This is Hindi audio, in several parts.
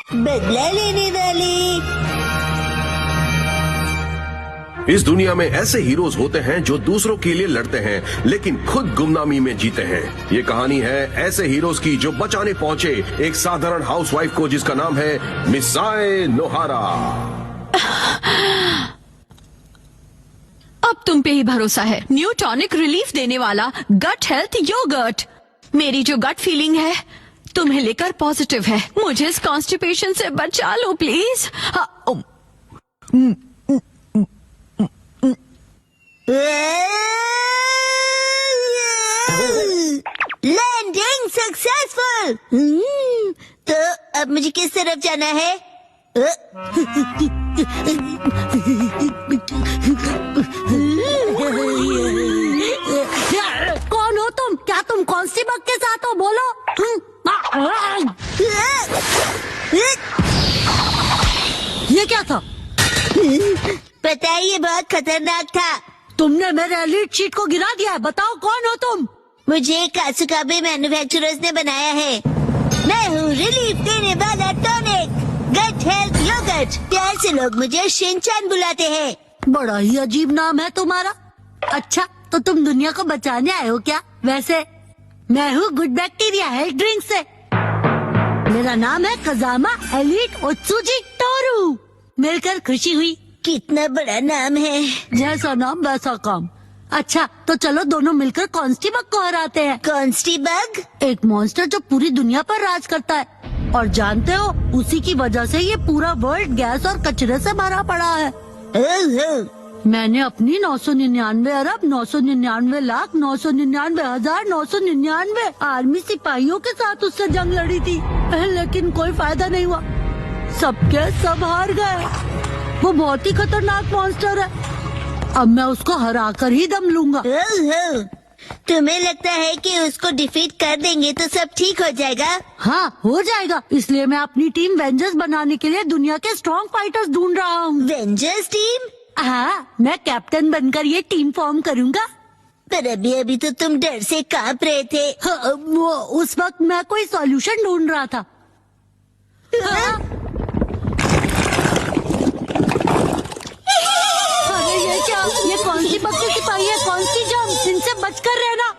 बदला लेने वाले। इस दुनिया में ऐसे हीरोज होते हैं जो दूसरों के लिए लड़ते हैं लेकिन खुद गुमनामी में जीते हैं। ये कहानी है ऐसे हीरोज की जो बचाने पहुंचे एक साधारण हाउसवाइफ को जिसका नाम है मिसाए नोहारा। अब तुम पे ही भरोसा है। न्यू टॉनिक रिलीफ देने वाला गट हेल्थ योगर्ट। मेरी जो गट फीलिंग है तुम्हें लेकर पॉजिटिव है। मुझे इस कॉन्स्टिपेशन से बचा लो प्लीज। Landing successful. तो अब मुझे किस तरफ जाना है? कौन हो तुम? क्या तुम कॉन्स्टेबल के साथ हो? बोलो। ये क्या था? पता है ये बहुत खतरनाक था। तुमने मेरे एलीट शीट को गिरा दिया है। बताओ कौन हो तुम? मुझे कासुकाबे मैन्युफैक्चरर्स ने बनाया है। मैं हूँ रिलीफ देने वाला टॉनिक गट हेल्थ योगर्ट। प्यार से लोग मुझे शिनचैन बुलाते हैं। बड़ा ही अजीब नाम है तुम्हारा। अच्छा, तो तुम दुनिया को बचाने आए हो क्या? वैसे मैं हूँ गुड बैक्टीरिया हेल्थ ड्रिंक से। मेरा नाम है कजामा एलीट ओत्सुजी टोरू। मिलकर खुशी हुई। कितना बड़ा नाम है। जैसा नाम वैसा काम। अच्छा, तो चलो दोनों मिलकर कॉन्स्टेबल को हराते हैं। कॉन्स्टेबल? एक मॉन्स्टर जो पूरी दुनिया पर राज करता है। और जानते हो, उसी की वजह से ये पूरा वर्ल्ड गैस और कचरे से भरा पड़ा है। मैंने अपनी 999 अरब 999 लाख 999,999 आर्मी सिपाहियों के साथ उससे जंग लड़ी थी, लेकिन कोई फायदा नहीं हुआ। सबके सब हार गए। वो बहुत ही खतरनाक मॉन्स्टर है। अब मैं उसको हरा कर ही दम लूंगा। तुम्हें लगता है कि उसको डिफीट कर देंगे तो सब ठीक हो जाएगा? हाँ, हो जाएगा। इसलिए मैं अपनी टीम वेंजर्स बनाने के लिए दुनिया के स्ट्रॉन्ग फाइटर्स ढूंढ रहा हूँ। वेंजर्स टीम? हाँ, मैं कैप्टन बनकर ये टीम फॉर्म करूँगा। पर अभी तो तुम डर से कांप रहे थे। हाँ, वो उस वक्त मैं कोई सॉल्यूशन ढूंढ रहा था। हाँ? अरे ये क्या? ये कौन सी बक्के सिपाही है? कौन सी जंग? इनसे बचकर रहना।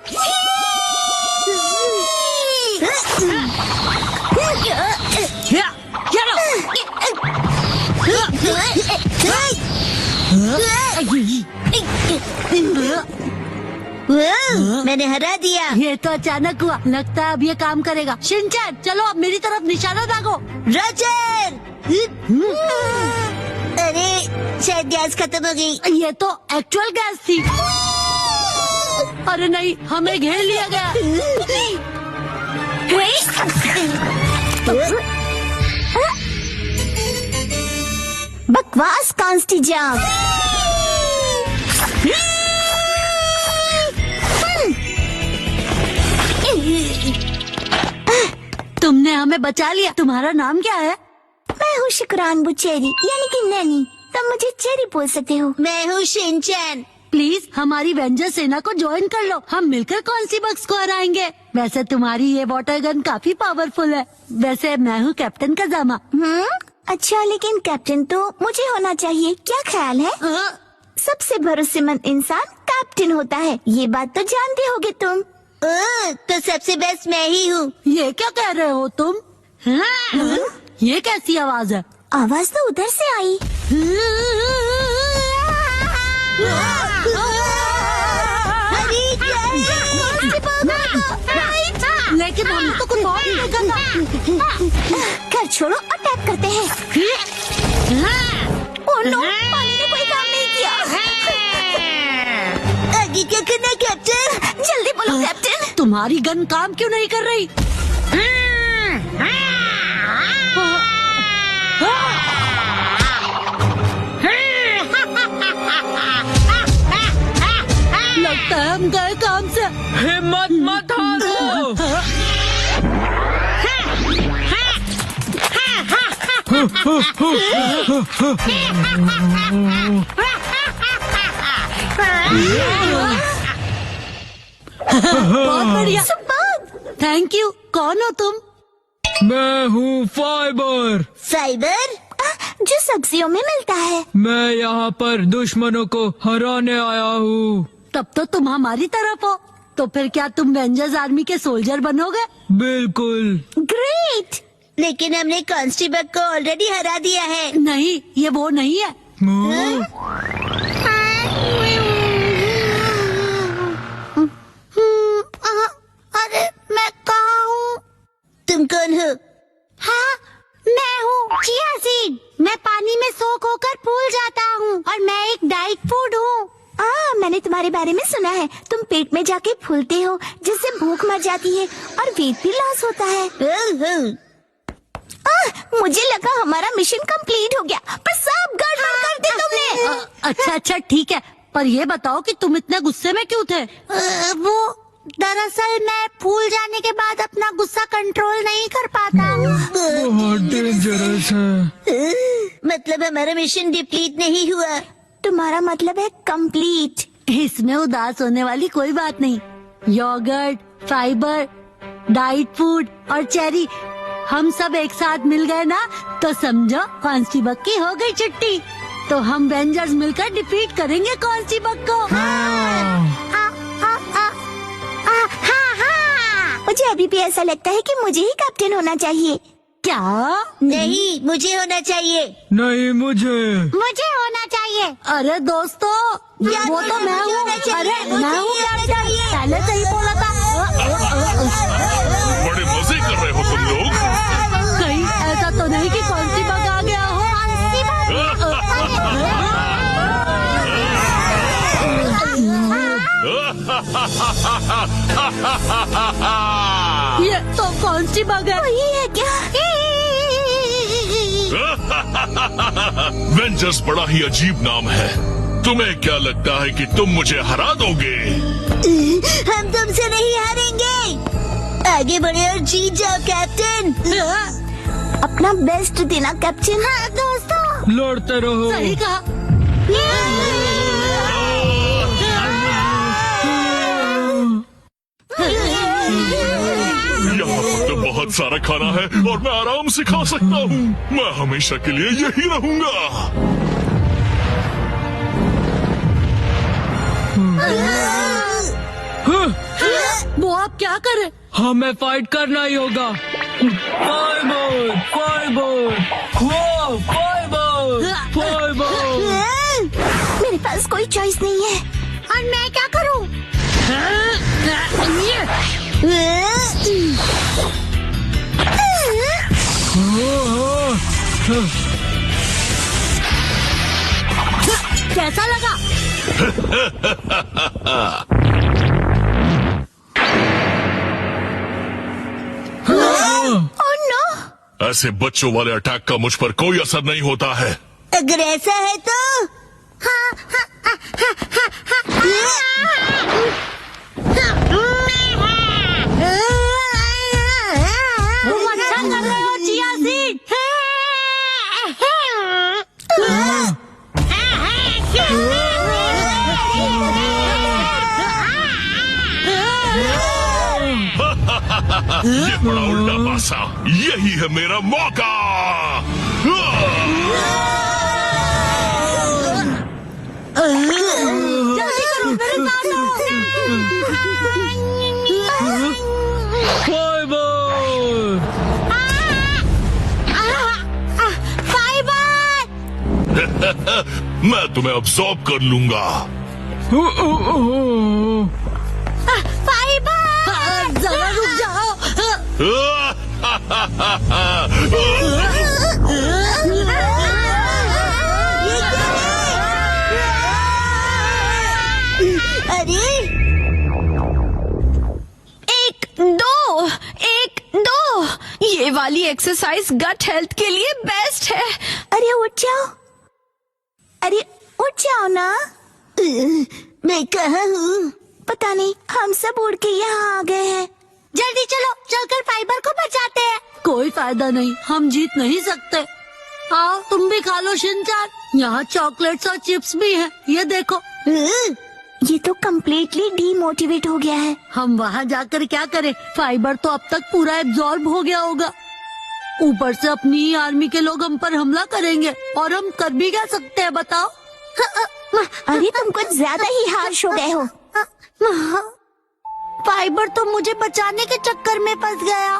मैंने हरा दिया। ये तो अचानक हुआ। लगता है अब ये काम करेगा। शिनचैन, चलो अब मेरी तरफ निशाना दागो। रॉजर! अरे शायद गैस खत्म हो गई। ये तो एक्चुअल गैस थी। अरे नहीं, हमें घेर लिया गया। बकवास कांस्टी जाम। तुमने हमें बचा लिया। तुम्हारा नाम क्या है? मैं हूँ शुक्रान बुचेरी, यानी कि नैनी। तुम मुझे चेरी बोल सकते हो। मैं हूँ शिनचैन। प्लीज हमारी वेंजर सेना को ज्वाइन कर लो। हम मिलकर कॉन्स्टेबल्स को हराएंगे। वैसे तुम्हारी ये वाटर गन काफी पावरफुल है। वैसे मैं हूँ कैप्टन कजामा। अच्छा, लेकिन कैप्टन तो मुझे होना चाहिए। क्या ख्याल है? सबसे भरोसेमंद इंसान कैप्टन होता है। ये बात तो जानते होगे तुम। तो सबसे बेस्ट मैं ही हूँ। ये क्या कह रहे हो तुम? ये कैसी आवाज है? आवाज तो उधर से आई। लेकिन हम तो कुछ और नहीं करना। घर छोड़ो और टैप करते हैं। ओह नो, पानी ने कोई काम नहीं किया। आगे क्या करना है कैप्टन? जल्दी बोलो कैप्टन। तुम्हारी गन काम क्यों नहीं कर रही? लगता है हम गए काम से। हिम्मत मत हारो। बहुत बढ़िया। Thank you. कौन हो तुम? मैं हूँ फाइबर। फाइबर जो सब्जियों में मिलता है। मैं यहाँ पर दुश्मनों को हराने आया हूँ। तब तो तुम हमारी तरफ हो, तो फिर क्या तुम वेंजर्स आर्मी के सोल्जर बनोगे? बिल्कुल। ग्रेट। लेकिन हमने कॉन्स्टेबल को ऑलरेडी हरा दिया है। नहीं, ये वो नहीं है। अरे मैं कहाँ हूँ? तुम कौन हो? हाँ, मैं हूँ चिया सीड। मैं पानी में सोख होकर फूल जाता हूँ और मैं एक डाइट फूड हूँ। मैंने तुम्हारे बारे में सुना है। तुम पेट में जाके फूलते हो जिससे भूख मर जाती है और वेट भी लॉस होता है। मुझे लगा हमारा मिशन कंप्लीट हो गया, पर सब गड़बड़ कर दी तुमने। अच्छा ठीक है, पर ये बताओ कि तुम इतने गुस्से में क्यों थे? वो दरअसल मैं फूल जाने के बाद अपना गुस्सा कंट्रोल नहीं कर पाता हूँ। बहुत डेंजरस है। मतलब हमारा मिशन डिप्लीट नहीं हुआ। तुम्हारा मतलब है कंप्लीट। इसमें उदास होने वाली कोई बात नहीं। योगर्ट, फाइबर, डाइट फूड और चेरी, हम सब एक साथ मिल गए ना, तो समझो कॉन्स्टेबल की हो गई छुट्टी। तो हम वेंजर्स मिलकर डिफीट करेंगे कॉन्स्टेबल को। मुझे अभी भी ऐसा लगता है कि मुझे ही कैप्टन होना चाहिए। क्या? नहीं, मुझे होना चाहिए। नहीं, मुझे होना चाहिए। अरे दोस्तों, वो तो मैं हूँ। अरे मैं हूँ कैप्टन, पहले से ही बोला था। बड़े मजे कर रहे हो तुम लोग। कहीं ऐसा तो नहीं कि कॉन्स्टेबल आ गया हो? ये तो कॉन्स्टेबल है। वही है क्या? वेंजर्स बड़ा ही अजीब नाम है। तुम्हें क्या लगता है कि तुम मुझे हरा दोगे? हम तुमसे नहीं हारेंगे। आगे बढ़े और जीत जाओ कैप्टन। अपना बेस्ट देना कैप्टन। हाँ दोस्तों, लड़ते रहो। सही कहा। यहाँ पर तो बहुत सारा खाना है और मैं आराम से खा सकता हूँ। मैं हमेशा के लिए यही रहूँगा। वो आप क्या करें? हमें फाइट करना ही होगा। Fibre, fibre, fibre, fibre. मेरे पास कोई चॉइस नहीं है। और मैं क्या करूँ? कैसा लगा? Oh no! ऐसे बच्चों वाले अटैक का मुझ पर कोई असर नहीं होता है। अगर ऐसा है तो तुम अच्छा कर रहे हो चिया सीड। ये बड़ा उल्टा पासा, यही है मेरा मौका। जल्दी करो, मेरे साथ आओ। मैं तुम्हें अब्सॉर्ब कर लूंगा। जरा रुक जाओ। अरे 1-2 ये वाली एक्सरसाइज गट हेल्थ के लिए बेस्ट है। अरे उठ जाओ। अरे उठ जाओ ना। मैं कहाँ हूँ? पता नहीं, हम सब उड़ के यहाँ आ गए हैं। जल्दी चलो, चलकर फाइबर को बचाते हैं। कोई फायदा नहीं, हम जीत नहीं सकते। आओ तुम भी खा लो शिनचान, यहाँ चॉकलेट्स और चिप्स भी हैं, ये देखो। ये तो कम्प्लीटली डीमोटिवेट हो गया है। हम वहाँ जाकर क्या करें? फाइबर तो अब तक पूरा एब्जॉर्ब हो गया होगा। ऊपर से अपनी ही आर्मी के लोग हम पर हमला करेंगे और हम कर भी क्या सकते हैं बताओ। अरे तुम कुछ ज्यादा ही हार्श हो गए हो। फाइबर तो मुझे बचाने के चक्कर में फंस गया।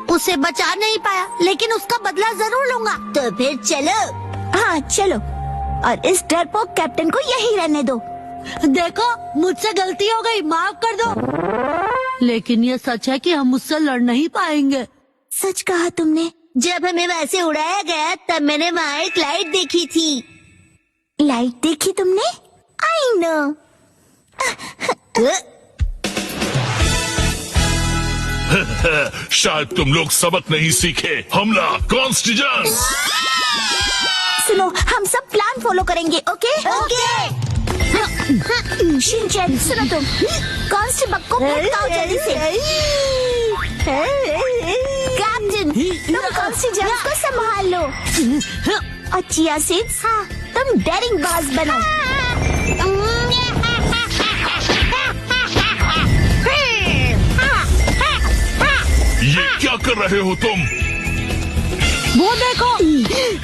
उसे बचा नहीं पाया, लेकिन उसका बदला जरूर लूंगा। तो फिर चलो। हाँ चलो, और इस डरपोक कैप्टन को यही रहने दो। देखो मुझसे गलती हो गई, माफ कर दो। लेकिन ये सच है कि हम मुझसे लड़ नहीं पाएंगे। सच कहा तुमने। जब हमें वैसे उड़ाया गया तब मैंने वहाँ एक लाइट देखी थी। लाइट देखी तुमने? I know. शायद तुम लोग सबक नहीं सीखे। हमला कॉन्स्टिजेंस। सुनो, हम सब प्लान फॉलो करेंगे, ओके? ओके। शिनचैन सुनो तुम, कांस्टेबल को भटकाओ जल्दी से। कैप्टन, तुम कांस्टेबल को संभाल लो। और चिया सीड्स, तुम डेयरिंग बाज बनो। ये क्या कर रहे हो तुम? वो देखो।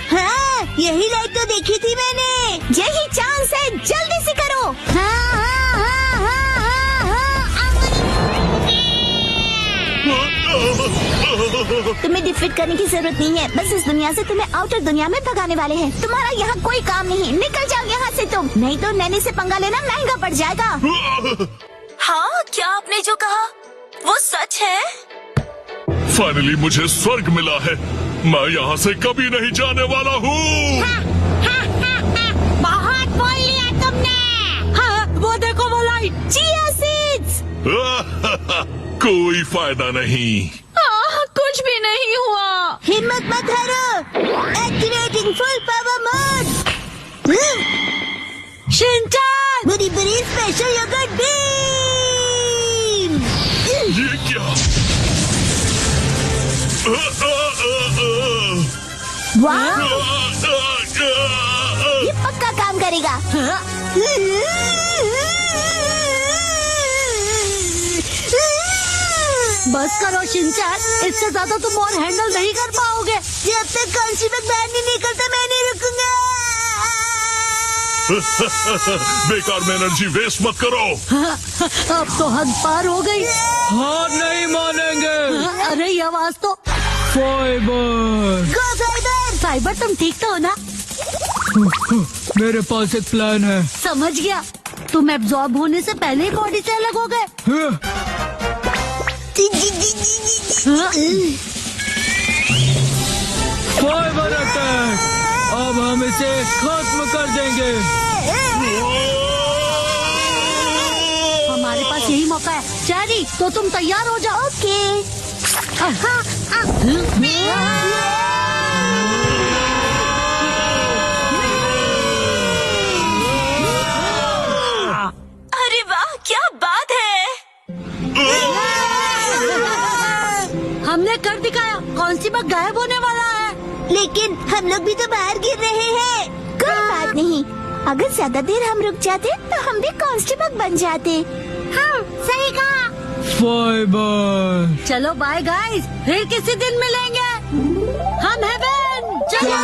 हाँ, यही लाइट तो देखी थी मैंने। यही चांस है, जल्दी से करो। तुम्हें डिफीट करने की जरूरत नहीं है, बस इस दुनिया से तुम्हें आउटर दुनिया में भगाने वाले हैं। तुम्हारा यहाँ कोई काम नहीं, निकल जाओ यहाँ से तुम, नहीं तो नैनी से पंगा लेना महंगा पड़ जाएगा। हाँ, क्या आपने जो कहा वो सच है? फाइनली मुझे स्वर्ग मिला है। मैं यहाँ से कभी नहीं जाने वाला हूँ। बहुत बोल लिया तुमने। हाँ, वो देखो वो लाइट। Chia seeds. कोई फायदा नहीं। कुछ भी नहीं हुआ। हिम्मत मत हारो। Activating full power mode. Shinchan, बड़ी बड़ी स्पेशल योगर्ट बीम। ये क्या? वाह, ये पक्का काम करेगा। बस करो शिनचैन, इससे ज्यादा तुम और हैंडल नहीं कर पाओगे। जब तक कांस्टेबल बाहर नहीं निकलता मैं नहीं रुकूंगा। बेकार में एनर्जी वेस्ट मत करो। अब तो हद पार हो गई। हार नहीं मानेंगे। अरे ये आवाज तो। फाइबर, गो फाइबर। फाइबर तुम ठीक तो हो ना? मेरे पास एक प्लान है। समझ गया, तुम एब्जॉर्ब होने से पहले ही बॉडी से अलग हो गए। फाइबर अटैक, अब हम इसे खत्म कर देंगे। हमारे पास यही मौका है। चैरी, तो तुम तैयार हो जाओ। ओके। अरे वाह, क्या बात है। हमने कर दिखाया, कांस्टेबल गायब होने वाला है। लेकिन हम लोग भी तो बाहर गिर रहे हैं। कोई बात नहीं, अगर ज्यादा देर हम रुक जाते तो हम भी कांस्टेबल बन जाते। हाँ, सही कहा। फाइबर, चलो बाय गाइस, फिर किसी दिन मिलेंगे। हम हेवन चलो।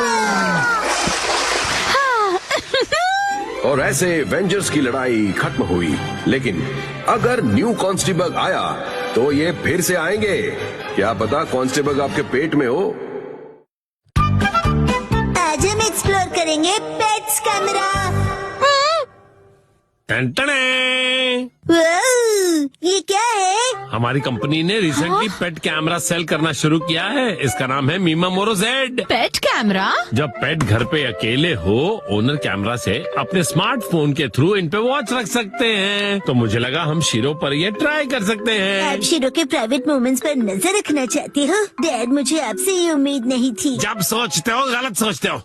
और ऐसे वेंजर्स की लड़ाई खत्म हुई। लेकिन अगर न्यू कांस्टेबल आया तो ये फिर से आएंगे। क्या पता कांस्टेबल आपके पेट में हो। आज हम एक्सप्लोर करेंगे पेट्स कैमरा। ये क्या है? हमारी कंपनी ने रिसेंटली पेट कैमरा सेल करना शुरू किया है। इसका नाम है मीमा मोरो जेड। पेट कैमरा? जब पेट घर पे अकेले हो, ओनर कैमरा से अपने स्मार्टफोन के थ्रू इन पे वॉच रख सकते हैं। तो मुझे लगा हम शिरो पर ये ट्राई कर सकते हैं। आप शिरो के प्राइवेट मोमेंट्स पर नजर रखना चाहते हो? डैड, मुझे आपसे ये उम्मीद नहीं थी। जब सोचते हो गलत सोचते हो।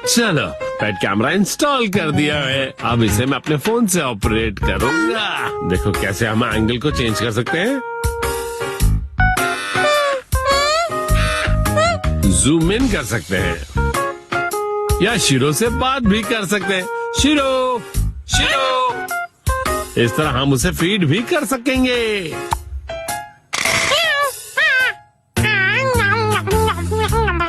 चलो, पेट कैमरा इंस्टॉल कर दिया है। अब इसे मैं अपने फोन से ऑपरेट करूंगा। देखो कैसे हम एंगल को चेंज कर सकते हैं। जूम इन कर सकते हैं या शिरो से बात भी कर सकते हैं। शिरो, शिरो। इस तरह हम उसे फीड भी कर सकेंगे।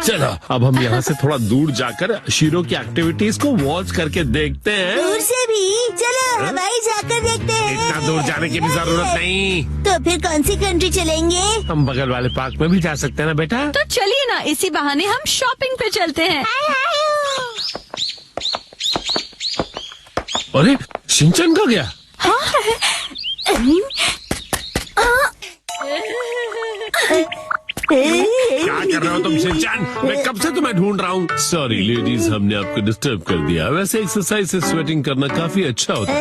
चलो अब हम यहाँ से थोड़ा दूर जाकर शीरो की एक्टिविटीज को वॉच करके देखते हैं। दूर से भी चलो हवाई जाकर देखते हैं। इतना दूर जाने की भी जरूरत नहीं, तो फिर कौन सी कंट्री चलेंगे? हम बगल वाले पार्क में भी जा सकते हैं ना बेटा। तो चलिए ना, इसी बहाने हम शॉपिंग पे चलते हैं। अरे शिनचैन कहाँ गया? क्या कर रहे हो तुम शिनचैन? मैं कब से तुम्हें ढूंढ रहा हूँ। सॉरी लेडीज, हमने आपको डिस्टर्ब कर दिया। वैसे एक्सरसाइज से स्वेटिंग करना काफी अच्छा होता है।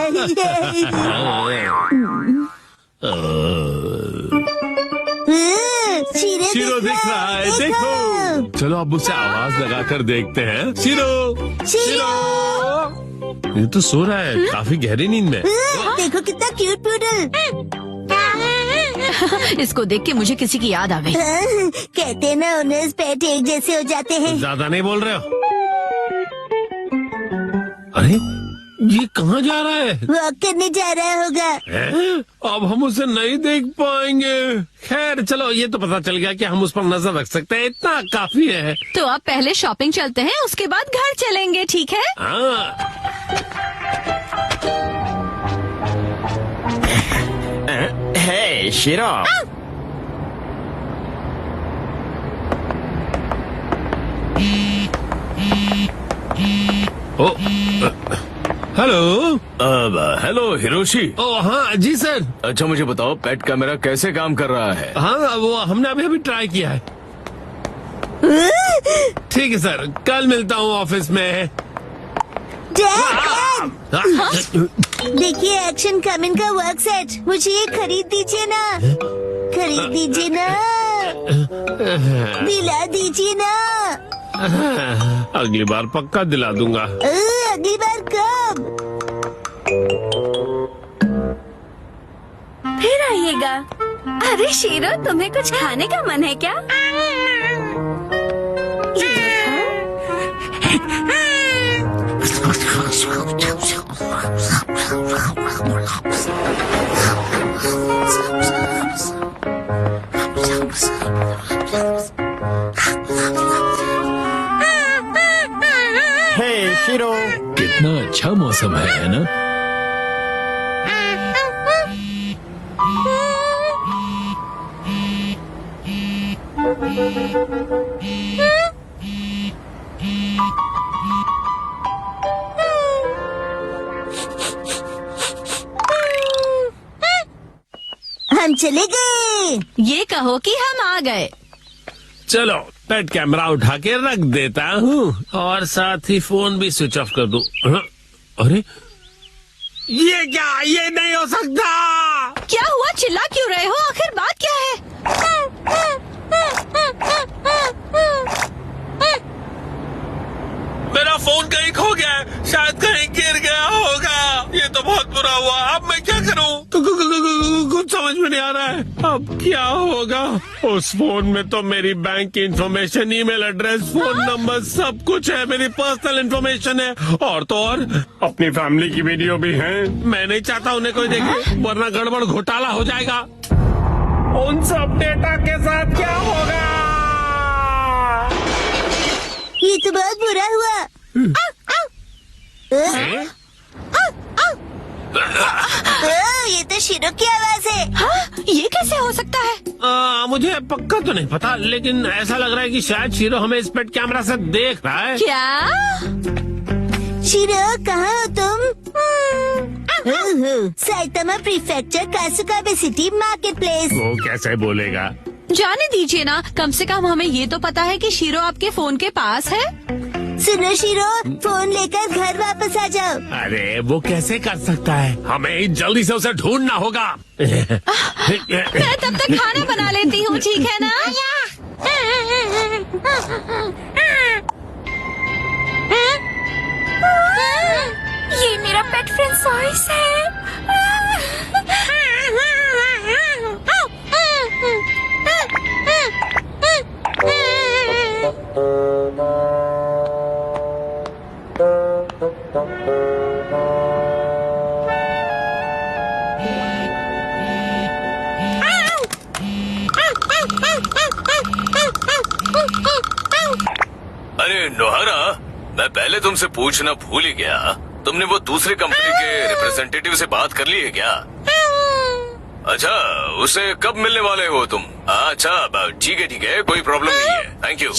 शीरो दिख रहा है, देखो। चलो अब उसे आवाज लगाकर देखते हैं। Shero, shero. ये तो सो रहा है काफी गहरी नींद में। देखो कितना क्यूट पूडल। इसको देख के मुझे किसी की याद आ गई। कहते हैं ना, ओनर्स पेट एक जैसे हो जाते हैं। ज्यादा नहीं बोल रहे हो? अरे ये कहाँ जा रहा है? वॉक करने जा रहा होगा। अब हम उसे नहीं देख पाएंगे। खैर चलो, ये तो पता चल गया कि हम उस पर नजर रख सकते हैं, इतना काफी है। तो अब पहले शॉपिंग चलते हैं, उसके बाद घर चलेंगे, ठीक है? हाँ। Hey Shiro, oh, hello. Hello Hiroshi. ओ हाँ जी सर। अच्छा मुझे बताओ, पेट कैमरा कैसे काम कर रहा है? हाँ वो हमने अभी अभी ट्राई किया है। ठीक है सर, कल मिलता हूँ ऑफिस में। देखिए एक्शन कमिंग का वर्क सेट, मुझे ये खरीद दीजिए ना। खरीद दीजिए ना, दिला दीजिए ना। अगली बार पक्का दिला दूंगा। अगली बार कब? फिर आइएगा। अरे शीरो, तुम्हें कुछ खाने का मन है क्या? हे शीरो, कितना अच्छा मौसम है ना? हम चले गए। ये कहो कि हम आ गए। चलो पेट कैमरा उठा के रख देता हूँ और साथ ही फोन भी स्विच ऑफ कर दूँ। अरे ये क्या? ये नहीं हो सकता। क्या हुआ? चिल्ला क्यों रहे हो? आखिर बात क्या है? मेरा फोन कहीं खो गया है, शायद कहीं गिर गया होगा। ये तो बहुत बुरा हुआ। अब मैं क्या करूँ? कुछ समझ में नहीं आ रहा है। अब क्या होगा? उस फोन में तो मेरी बैंक की information, email address, phone number सब कुछ है। मेरी पर्सनल इंफॉर्मेशन है और तो और अपनी फैमिली की वीडियो भी है। मैं नहीं चाहता उन्हें कोई देखे, वरना गड़बड़ घोटाला हो जाएगा। उन सब डेटा के साथ क्या होगा? ये तो बहुत बुरा हुआ। ये तो शीरो की आवाज है। हाँ? ये कैसे हो सकता है? मुझे पक्का तो नहीं पता, लेकिन ऐसा लग रहा है कि शायद शीरो हमें इस पेट कैमरा से देख रहा है। क्या? शीरो कहाँ हो तुम? Saitama prefecture, Kasukabe city, market place. वो कैसे बोलेगा? जाने दीजिए ना, कम से कम हमें ये तो पता है कि शीरो आपके फोन के पास है। सुनो शीरो, फोन लेकर घर वापस आ जाओ। अरे वो कैसे कर सकता है? हमें जल्दी से उसे ढूंढना होगा। मैं तब तक खाना बना लेती हूँ, ठीक है ना? ये मेरा पेट फ्रेंड सॉइस है। अरे नोहरा, मैं पहले तुमसे पूछना भूल ही गया, तुमने वो दूसरे कंपनी के रिप्रेजेंटेटिव से बात कर ली है क्या? अच्छा, उसे कब मिलने वाले हो तुम? अच्छा, ठीक है, कोई प्रॉब्लम नहीं है, थैंक यू।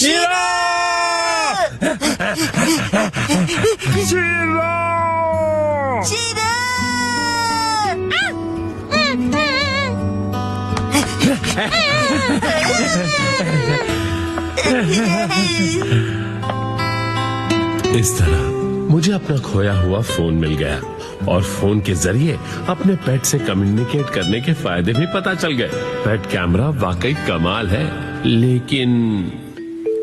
इस तरह मुझे अपना खोया हुआ फोन मिल गया और फोन के जरिए अपने पेट से कम्युनिकेट करने के फायदे भी पता चल गए। पेट कैमरा वाकई कमाल है, लेकिन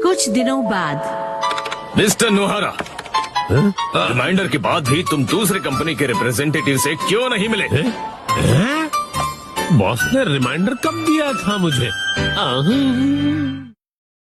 कुछ दिनों बाद मिस्टर नोहरा, रिमाइंडर के बाद भी तुम दूसरे कंपनी के रिप्रेजेंटेटिव से क्यों नहीं मिले? बॉस ने रिमाइंडर कब दिया था मुझे?